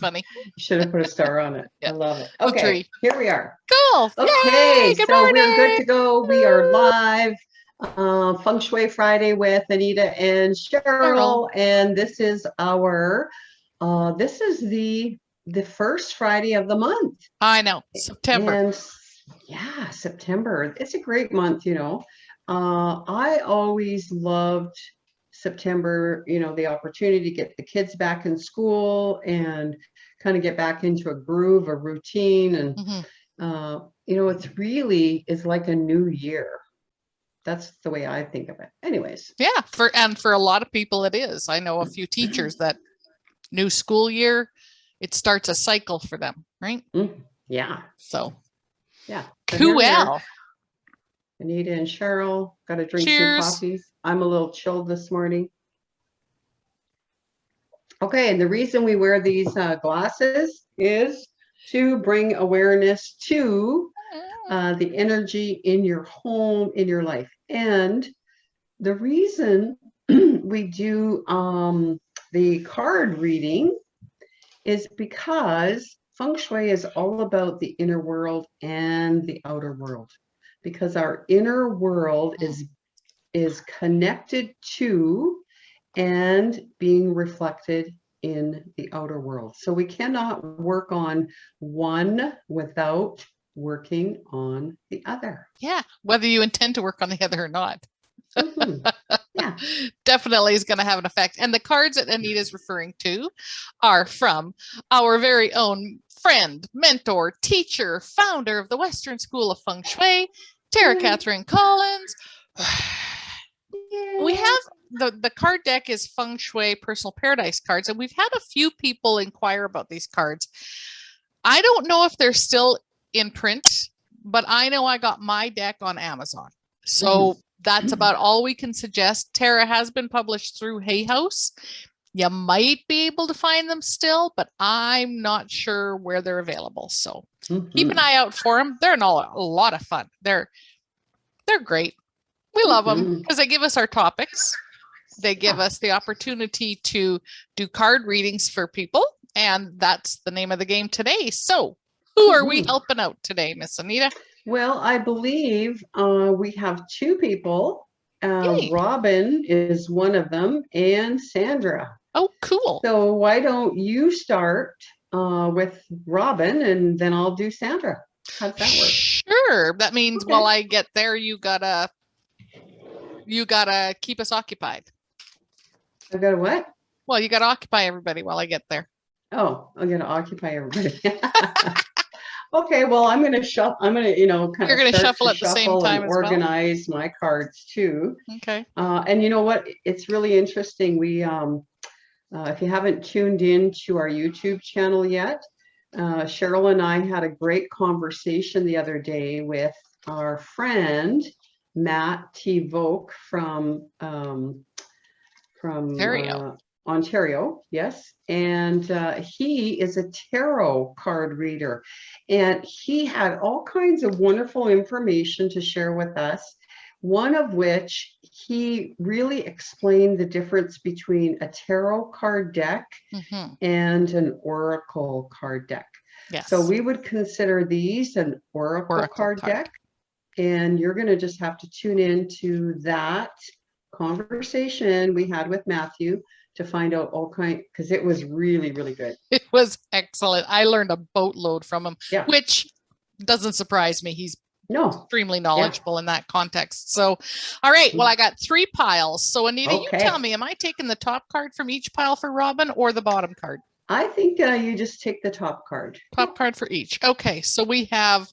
Funny. Should have put a star on it. Yeah. I love it. Oh, Okay, tree. here we are. Cool. Okay, Yay, good so morning. we're good to go. We are live. Feng Shui Friday with Anita and Cheryl, and this is our this is the first Friday of the month. I know, September. And yeah, September. It's a great month, you know. I always loved September, you know, the opportunity to get the kids back in school and kind of get back into a groove, a routine, and you know, it's really is like a new year. That's the way I think of it. Anyways. Yeah, for a lot of people it is. I know a few teachers that new school year, it starts a cycle for them, right? Yeah. So yeah. Cool. Anita and Cheryl, got to drink some coffees. I'm a little chilled this morning. Okay, and the reason we wear these glasses is to bring awareness to the energy in your home, in your life. And the reason we do the card reading is because Feng Shui is all about the inner world and the outer world, because our inner world is connected to and being reflected in the outer world. So we cannot work on one without working on the other. Yeah, whether you intend to work on the other or not. Yeah, definitely is going to have an effect. And the cards that Anita is referring to are from our very own friend, mentor, teacher, founder of the Western School of Feng Shui, Tara Catherine Collins. We have the card deck is Feng Shui Personal Paradise cards, and we've had a few people inquire about these cards. I don't know if they're still in print, but I know I got my deck on Amazon. So that's about all we can suggest. Tara has been published through Hay House. You might be able to find them still, but I'm not sure where they're available. So keep an eye out for them. They're a lot of fun. They're great. We love them because they give us our topics. They give us the opportunity to do card readings for people. And that's the name of the game today. So who are we helping out today, Miss Anita? Well, I believe we have two people. Robin is one of them, and Sandra. Oh, cool. So why don't you start with Robin, and then I'll do Sandra. How's that work? Sure. That means while I get there, you gotta keep us occupied. I gotta what? Well, you gotta occupy everybody while I get there. Oh, I'm gonna occupy everybody. Okay, well, I'm gonna shuffle. I'm gonna, you know, kind You're of gonna shuffle at the same time and as organize my cards too. Okay. And you know what? It's really interesting. We, if you haven't tuned in to our YouTube channel yet, Cheryl and I had a great conversation the other day with our friend Matt T. Voke from Ontario, yes, and he is a tarot card reader, and he had all kinds of wonderful information to share with us, one of which he really explained the difference between a tarot card deck and an oracle card deck. Yes. So we would consider these an oracle card deck, and you're going to just have to tune in to that conversation we had with Matthew to find out all kinds, because it was really, really good. It was excellent. I learned a boatload from him, which doesn't surprise me. He's extremely knowledgeable in that context. So, all right. Well, I got 3 piles. So Anita, you tell me, am I taking the top card from each pile for Robin or the bottom card? I think you just take the top card. Top card for each. Okay. So we have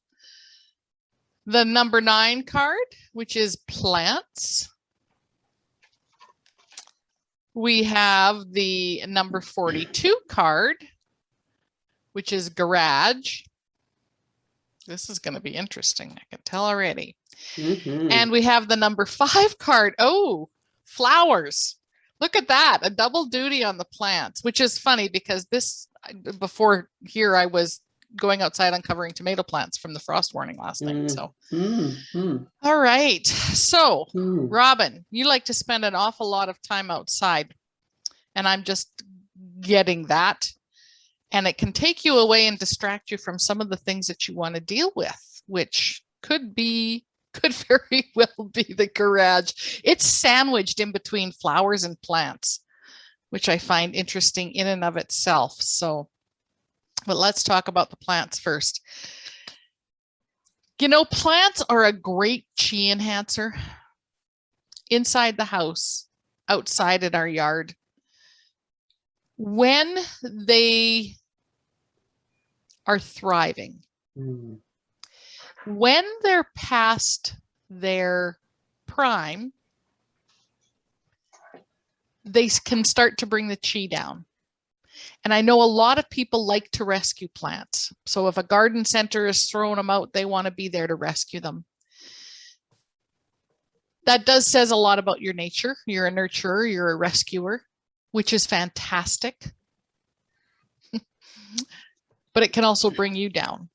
the number 9 card, which is plants. We have the number 42 card, which is garage. This is going to be interesting. I can tell already. And we have the number 5 card. Oh, flowers. Look at that. A double duty on the plants, which is funny because before here, I was going outside uncovering tomato plants from the frost warning last night. So, all right. So, Robin, you like to spend an awful lot of time outside, and I'm just getting that. And it can take you away and distract you from some of the things that you want to deal with, which could very well be the garage. It's sandwiched in between flowers and plants, which I find interesting in and of itself. So, but let's talk about the plants first. You know, plants are a great chi enhancer inside the house, outside in our yard. When they are thriving, when they're past their prime, they can start to bring the chi down. And I know a lot of people like to rescue plants. So if a garden center is throwing them out, they want to be there to rescue them. That says a lot about your nature. You're a nurturer, you're a rescuer, which is fantastic. But it can also bring you down.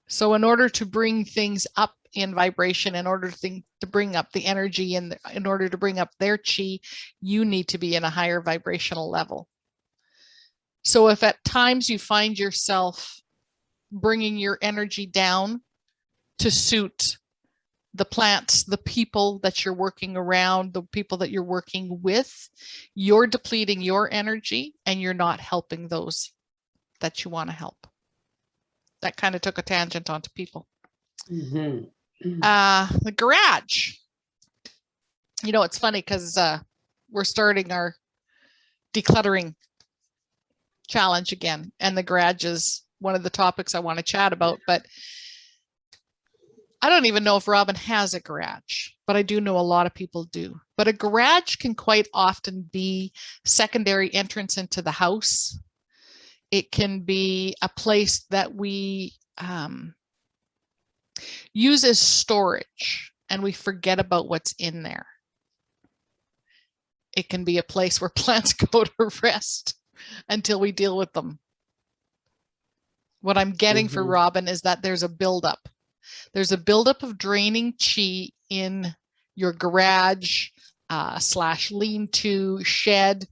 So in order to bring things up in vibration, in order to bring up the energy, and in order to bring up their chi, you need to be in a higher vibrational level. So if at times you find yourself bringing your energy down to suit the plants, the people that you're working around, the people that you're working with, you're depleting your energy and you're not helping those that you want to help. That kind of took a tangent onto people. The garage. You know, it's funny because we're starting our decluttering challenge again, and the garage is one of the topics I want to chat about. But I don't even know if Robin has a garage, but I do know a lot of people do. But a garage can quite often be secondary entrance into the house. It can be a place that we use as storage, and we forget about what's in there. It can be a place where plants go to rest until we deal with them. What I'm getting for Robin is that there's a buildup. There's a buildup of draining chi in your garage / lean-to shed.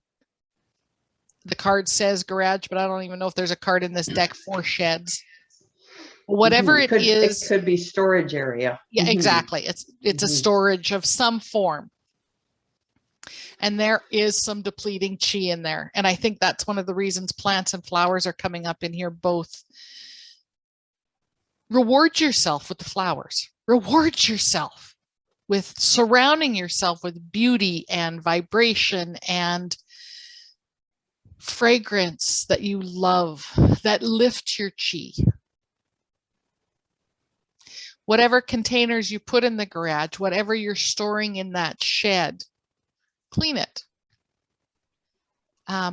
The card says garage, but I don't even know if there's a card in this deck for sheds. Whatever it is. It could be storage area. Yeah, exactly. It's a storage of some form. And there is some depleting chi in there. And I think that's one of the reasons plants and flowers are coming up in here both. Reward yourself with the flowers. Reward yourself with surrounding yourself with beauty and vibration and fragrance that you love, that lift your chi. Whatever containers you put in the garage, whatever you're storing in that shed, clean it.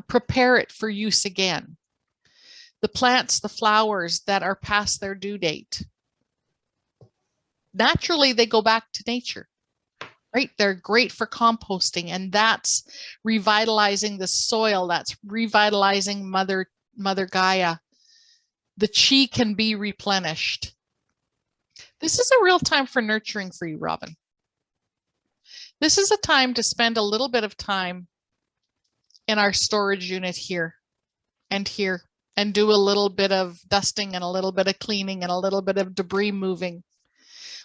Prepare it for use again. The plants, the flowers that are past their due date, naturally they go back to nature, right? They're great for composting, and that's revitalizing the soil. That's revitalizing Mother Gaia. The chi can be replenished. This is a real time for nurturing for you, Robin. This is a time to spend a little bit of time in our storage unit here and here, and do a little bit of dusting and a little bit of cleaning and a little bit of debris moving.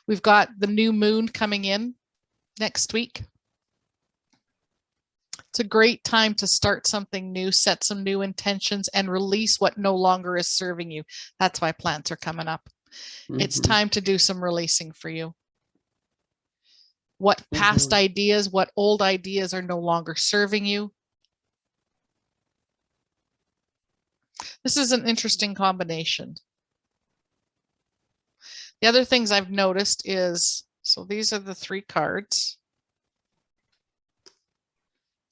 We've got the new moon coming in next week. It's a great time to start something new, set some new intentions, and release what no longer is serving you. That's why plants are coming up. It's time to do some releasing for you. What past ideas, what old ideas are no longer serving you. This is an interesting combination. The other things I've noticed is, so these are the 3 cards.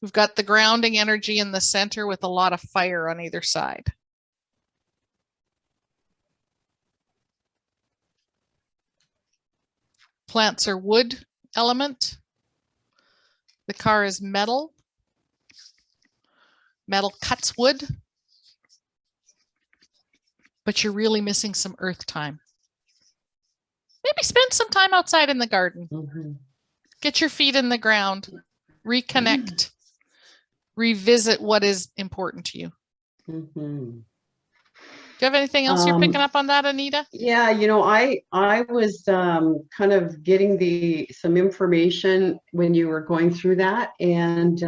We've got the grounding energy in the center with a lot of fire on either side. Plants are wood element. The car is metal. Metal cuts wood. But you're really missing some earth time. Maybe spend some time outside in the garden. Get your feet in the ground. Reconnect. Revisit what is important to you. Do you have anything else you're picking up on that, Anita? Yeah, I was kind of getting some information when you were going through that. And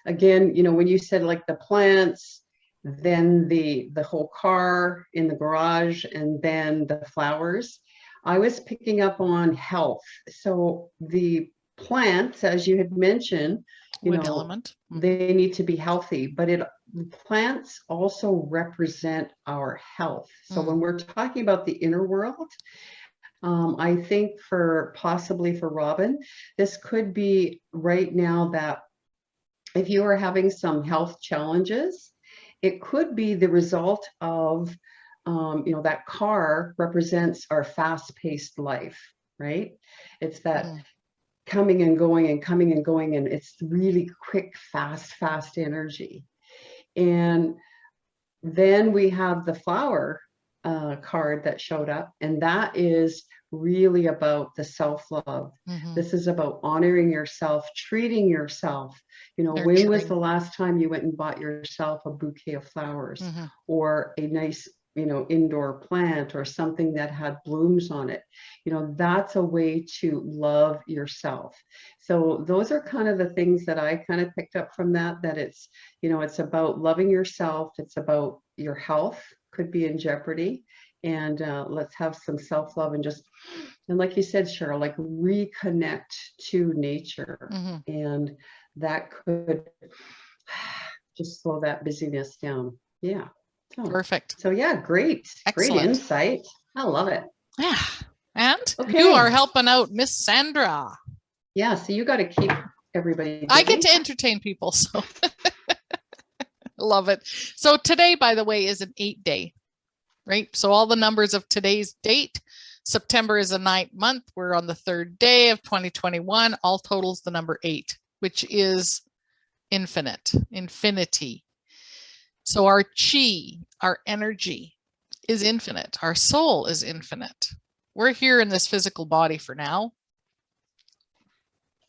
again, when you said like the plants, then the whole car in the garage, and then the flowers, I was picking up on health. So the plants, as you had mentioned, Wood element. they need to be healthy, but plants also represent our health. So when we're talking about the inner world, I think possibly for Robin, this could be right now that if you are having some health challenges, it could be the result of, that car represents our fast-paced life, right? It's that coming and going and coming and going, and it's really quick, fast energy. And then we have the flower card that showed up, and that is really about the self-love. This is about honoring yourself, treating yourself. When was the last time you went and bought yourself a bouquet of flowers or a nice indoor plant or something that had blooms on it? That's a way to love yourself. So those are kind of the things that I kind of picked up from that it's, it's about loving yourself. It's about your health could be in jeopardy. And let's have some self-love and like you said, Cheryl, like reconnect to nature. And that could just slow that busyness down. Yeah. Perfect. So yeah, great. Excellent. Great insight. I love it. Yeah. And you are helping out Miss Sandra. Yeah, so you got to keep everybody busy. I get to entertain people, so love it. So today, by the way, is an 8-day, right? So all the numbers of today's date, September is a 9th month. We're on the 3rd day of 2021. All totals the number 8, which is infinity. So our chi, our energy is infinite. Our soul is infinite. We're here in this physical body for now.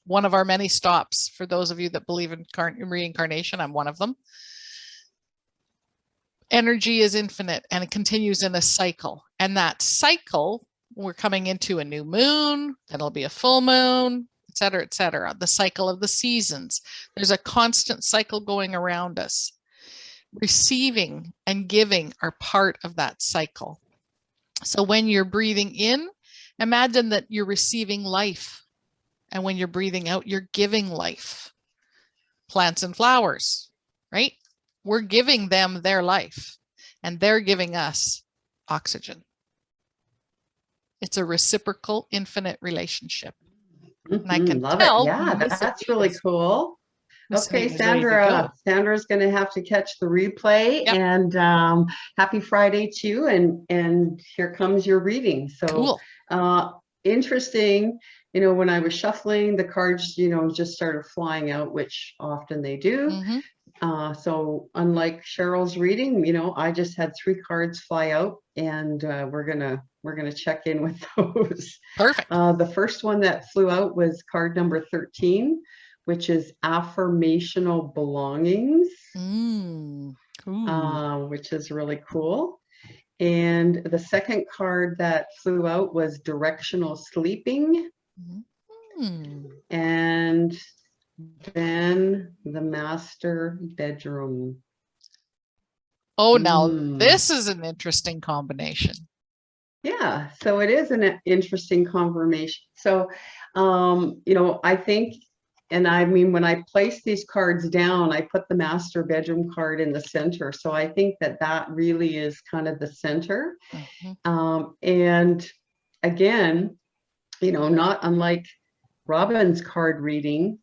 One of our many stops for those of you that believe in reincarnation. I'm one of them. Energy is infinite and it continues in a cycle. And that cycle, we're coming into a new moon, then it'll be a full moon, et cetera, et cetera. The cycle of the seasons. There's a constant cycle going around us. Receiving and giving are part of that cycle. So when you're breathing in, imagine that you're receiving life. And when you're breathing out, you're giving life. Plants and flowers, right? We're giving them their life and they're giving us oxygen. It's a reciprocal, infinite relationship. And I can love tell. It. Yeah, that's really cool. Okay, Sandra's going to have to catch the replay. Yep. And happy Friday too. And here comes your reading. So cool. Interesting. When I was shuffling, the cards, just started flying out, which often they do. So unlike Cheryl's reading, I just had 3 cards fly out, and we're gonna check in with those. Perfect. The first one that flew out was card number 13, which is affirmational belongings, which is really cool. And the second card that flew out was directional sleeping. And then the master bedroom. Oh, now this is an interesting combination. Yeah, so it is an interesting combination. So, I think, and I mean, when I place these cards down, I put the master bedroom card in the center. So I think that really is kind of the center. And again, not unlike Robin's card reading,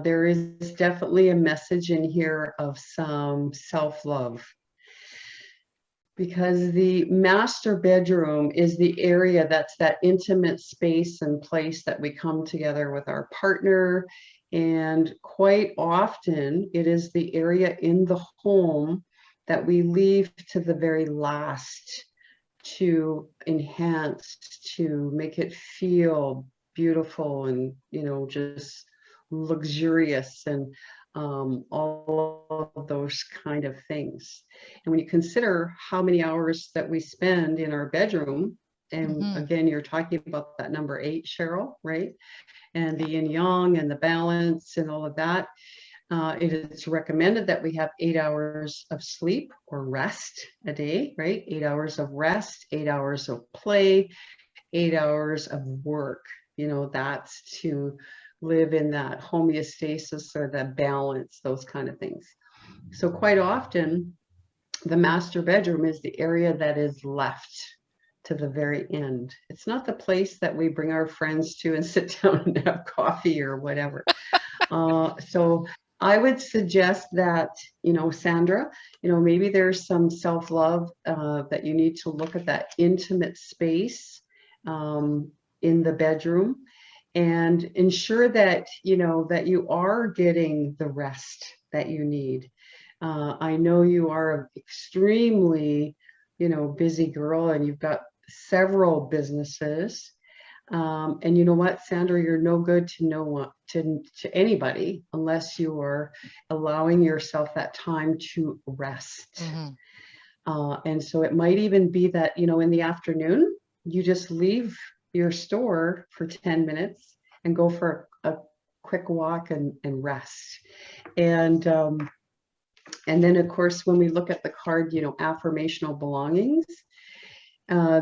there is definitely a message in here of some self-love, because the master bedroom is the area that's that intimate space and place that we come together with our partner. And quite often it is the area in the home that we leave to the very last to enhance, to make it feel beautiful and, just luxurious. And all of those kind of things. And when you consider how many hours that we spend in our bedroom, and again, you're talking about that number 8, Cheryl, right? And the yin yang and the balance and all of that. It is recommended that we have 8 hours of sleep or rest a day, right? 8 hours of rest, 8 hours of play, 8 hours of work. You know, that's to live in that homeostasis or the balance, those kind of things. So quite often, the master bedroom is the area that is left to the very end. It's not the place that we bring our friends to and sit down and have coffee or whatever. So I would suggest that, you know, Sandra, you know, maybe there's some self-love that you need to look at that intimate space in the bedroom and ensure that, you know, that you are getting the rest that you need. I know you are an extremely, you know, busy girl and you've got several businesses. And you know what, Sandra, you're no good to no one, to anybody unless you are allowing yourself that time to rest. And so it might even be that, you know, in the afternoon, you just leave your store for 10 minutes and go for a quick walk and rest. And then, of course, when we look at the card, you know, affirmational belongings,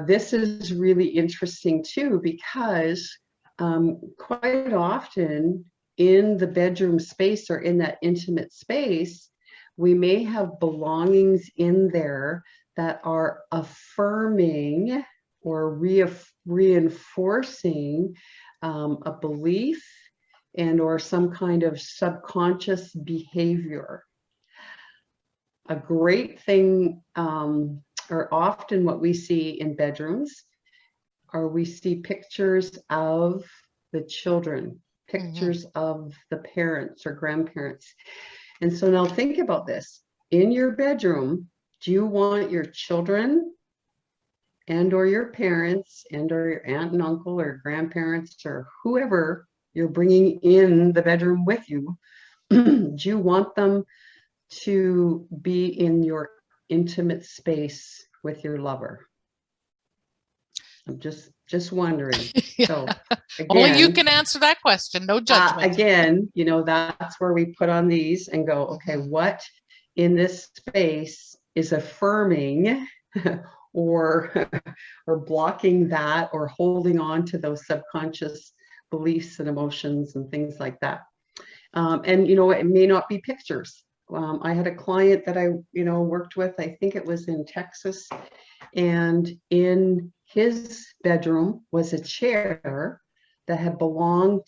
this is really interesting too, because quite often in the bedroom space or in that intimate space, we may have belongings in there that are affirming or reinforcing a belief and or some kind of subconscious behavior. A great thing, or often what we see in bedrooms, are we see pictures of the children, pictures of the parents or grandparents. And so now think about this. In your bedroom, do you want your children and or your parents and or your aunt and uncle or grandparents or whoever you're bringing in the bedroom with you, do you want them to be in your intimate space with your lover? I'm just wondering. Yeah. So again, only you can answer that question. No judgment. Again, you know, that's where we put on these and go, okay, what in this space is affirming or blocking that or holding on to those subconscious beliefs and emotions and things like that. And you know, it may not be pictures. I had a client that I, you know, worked with, I think it was in Texas, and in his bedroom was a chair that had belonged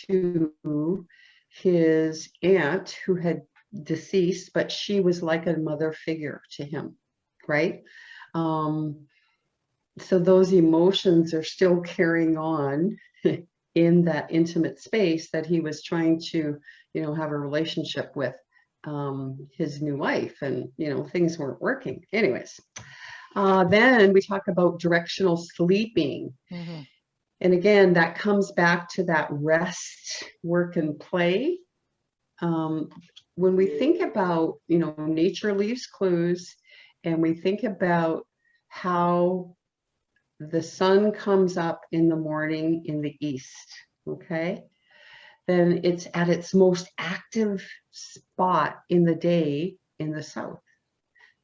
to his aunt who had deceased, but she was like a mother figure to him, right? So those emotions are still carrying on in that intimate space that he was trying to, you know, have a relationship with his new wife, and you know, things weren't working. Anyways, then we talk about directional sleeping. And again, that comes back to that rest, work, and play. When we think about, you know, nature leaves clues, and we think about how the sun comes up in the morning in the east, okay? Then it's at its most active spot in the day in the south,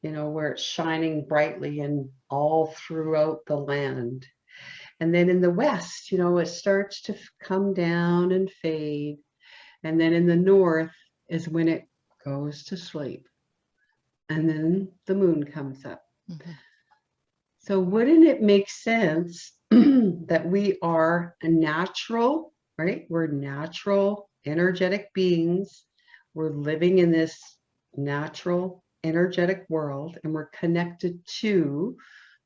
you know, where it's shining brightly and all throughout the land. And then in the west, you know, it starts to come down and fade. And then in the north is when it goes to sleep. And then the moon comes up. So wouldn't it make sense that we are a natural, right? We're natural, energetic beings. We're living in this natural, energetic world, and we're connected to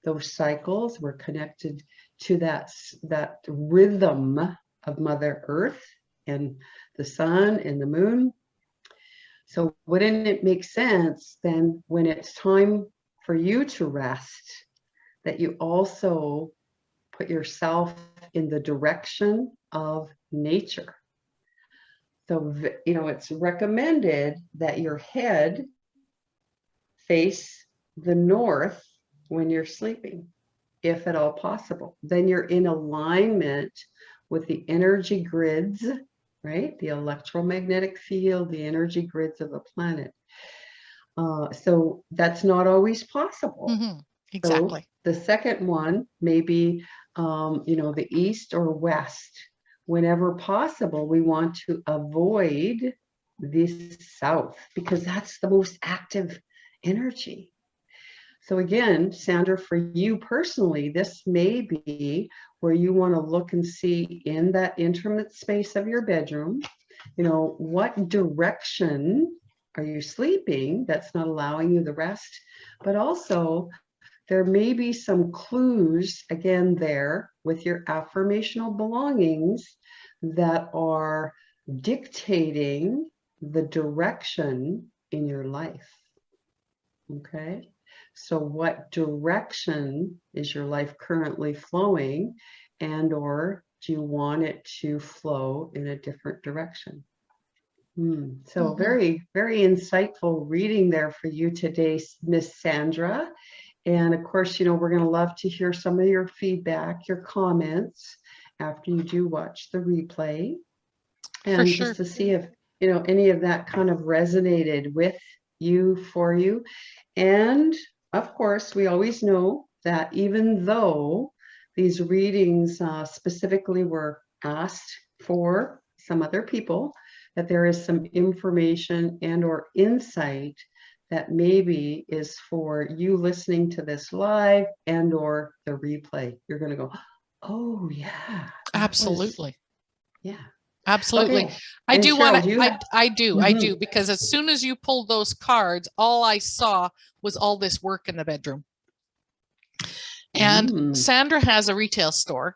those cycles. We're connected to that rhythm of Mother Earth and the sun and the moon. So wouldn't it make sense then, when it's time for you to rest, that you also put yourself in the direction of nature? So, it's recommended that your head face the north when you're sleeping, if at all possible. Then you're in alignment with the energy grids, right? The electromagnetic field, the energy grids of the planet. So that's not always possible. Exactly. So the second one may be, the east or west. Whenever possible, we want to avoid the south because that's the most active energy. So again, Sandra, for you personally, this may be where you want to look and see in that intimate space of your bedroom, what direction are you sleeping that's not allowing you the rest, but also there may be some clues again there with your affirmational belongings that are dictating the direction in your life. Okay. So what direction is your life currently flowing, and or do you want it to flow in a different direction? So very, very insightful reading there for you today, Miss Sandra. And of course, we're going to love to hear some of your feedback, your comments after you do watch the replay. And just to see if, any of that kind of resonated with you, for you. And of course, we always know that even though these readings specifically were asked for some other people, that there is some information and or insight that maybe is for you listening to this live and or the replay. You're going to go, oh yeah. Absolutely. Yeah. Absolutely. Okay. I And do Cheryl, want to, do you I do, because as soon as you pulled those cards, all I saw was all this work in the bedroom. And Sandra has a retail store,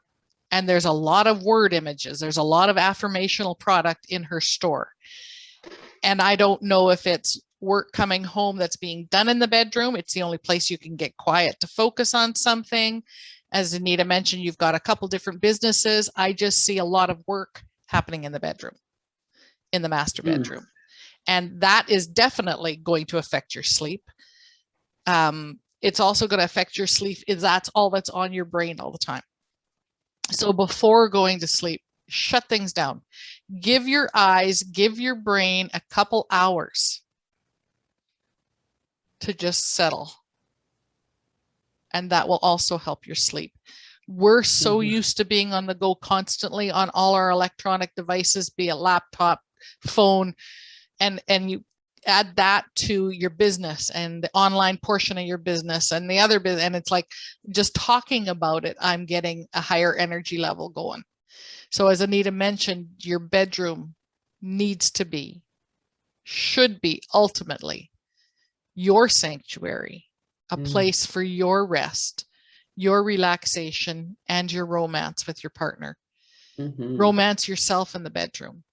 and there's a lot of word images. There's a lot of affirmational product in her store. And I don't know if it's work coming home that's being done in the bedroom. It's the only place you can get quiet to focus on something. As Anita mentioned, you've got a couple different businesses. I just see a lot of work happening in the bedroom, in the master bedroom. And that is definitely going to affect your sleep. It's also going to affect your sleep if that's all that's on your brain all the time. So before going to sleep, shut things down. Give your eyes, give your brain a couple hours to just settle. And that will also help your sleep. We're so used to being on the go constantly on all our electronic devices, be it laptop, phone, and you add that to your business and the online portion of your business and the other business. And it's like just talking about it, I'm getting a higher energy level going. So as Anita mentioned, your bedroom needs to be, should be ultimately your sanctuary, a place for your rest, your relaxation, and your romance with your partner. Romance yourself in the bedroom.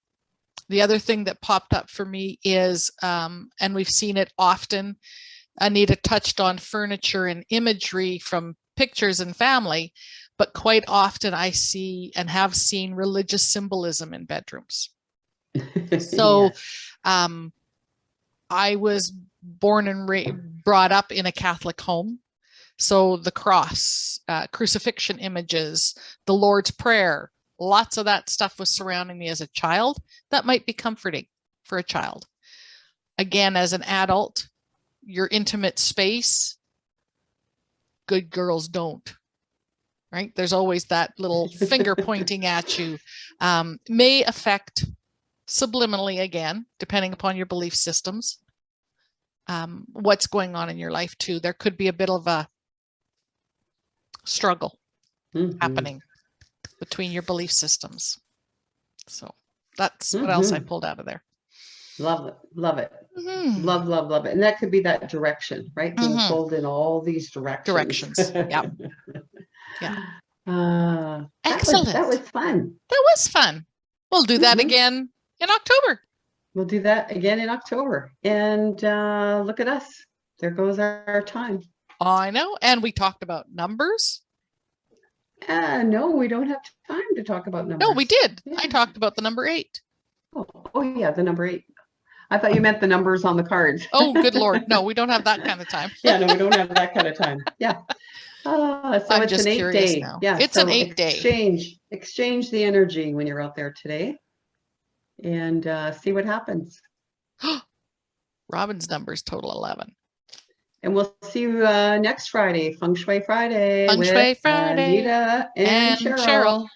The other thing that popped up for me is, and we've seen it often, Anita touched on furniture and imagery from pictures and family, but quite often I see and have seen religious symbolism in bedrooms. So I was born and brought up in a Catholic home. So the cross, crucifixion images, the Lord's Prayer, lots of that stuff was surrounding me as a child. That might be comforting for a child. Again, as an adult, your intimate space, good girls don't, right? There's always that little finger pointing at you. May affect subliminally, again, depending upon your belief systems, what's going on in your life too. There could be a bit of a struggle happening between your belief systems. So that's what else I pulled out of there. Love it. Love it. Love, love, love it. And that could be that direction, right? Being pulled in all these directions. Yep. Yeah. Excellent. That was fun. That was fun. We'll do that again in October. We'll do that again in October. And look at us. There goes our time. I know. And we talked about numbers. No, we don't have time to talk about numbers. No, we did. Yeah. I talked about the number 8. Oh yeah, the number 8. I thought you meant the numbers on the cards. Oh, good Lord. No, we don't have that kind of time. Yeah, no, we don't have that kind of time. Yeah. So I'm it's an just 8 curious day. now. Yeah. It's an So 8 day. exchange the energy when you're out there today and see what happens. Robin's numbers total 11. And we'll see you next Friday, Feng Shui Friday Feng with Shui Friday Anita and and Cheryl. Cheryl.